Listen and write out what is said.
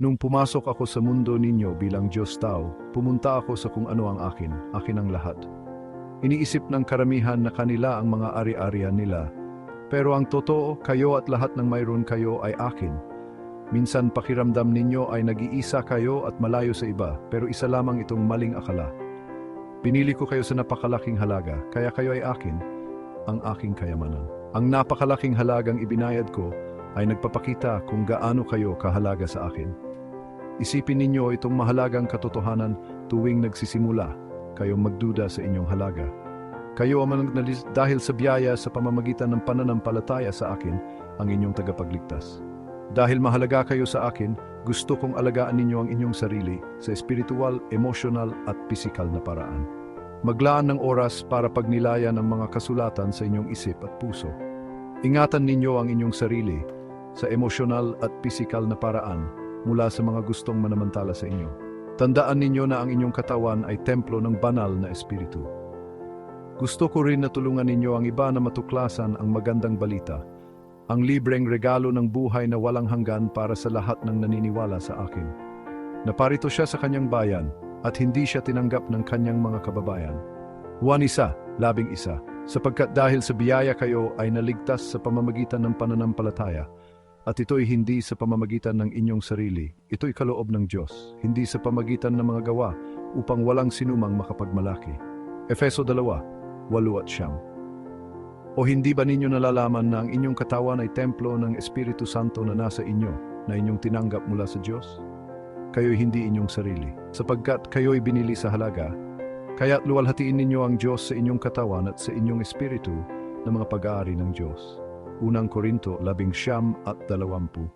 Nung pumasok ako sa mundo ninyo bilang Diyos tao, pumunta ako sa kung ano ang akin ang lahat. Iniisip ng karamihan na kanila ang mga ari-arian nila. Pero ang totoo, kayo at lahat ng mayroon kayo ay akin. Minsan pakiramdam ninyo ay nag-iisa kayo at malayo sa iba, pero isa lamang itong maling akala. Pinili ko kayo sa napakalaking halaga, kaya kayo ay akin, ang aking kayamanan. Ang napakalaking halagang ibinayad ko ay nagpapakita kung gaano kayo kahalaga sa akin. Isipin ninyo itong mahalagang katotohanan tuwing nagsisimula kayong magduda sa inyong halaga. Kayo ang mananalis dahil sa biyaya sa pamamagitan ng pananampalataya sa akin ang inyong tagapagligtas. Dahil mahalaga kayo sa akin, gusto kong alagaan ninyo ang inyong sarili sa espiritual, emosyonal at pisikal na paraan. Maglaan ng oras para pagnilayan ang mga kasulatan sa inyong isip at puso. Ingatan ninyo ang inyong sarili sa emosyonal at pisikal na paraan mula sa mga gustong manamantala sa inyo. Tandaan ninyo na ang inyong katawan ay templo ng banal na espiritu. Gusto ko rin na tulungan ninyo ang iba na matuklasan ang magandang balita, ang libreng regalo ng buhay na walang hanggan para sa lahat ng naniniwala sa akin. Naparito siya sa kanyang bayan at hindi siya tinanggap ng kanyang mga kababayan. Juan 1:11, sapagkat dahil sa biyaya kayo ay naligtas sa pamamagitan ng pananampalataya, at ito'y hindi sa pamamagitan ng inyong sarili, ito'y kaloob ng Diyos, hindi sa pamagitan ng mga gawa, upang walang sinumang makapagmalaki. Efeso 2:8. O hindi ba ninyo nalalaman na ang inyong katawan ay templo ng Espiritu Santo na nasa inyo, na inyong tinanggap mula sa Diyos? Kayo'y hindi inyong sarili, sapagkat kayo'y binili sa halaga, kaya't luwalhatiin ninyo ang Diyos sa inyong katawan at sa inyong espiritu na mga pag-aari ng Diyos. Unang Korinto 11:20.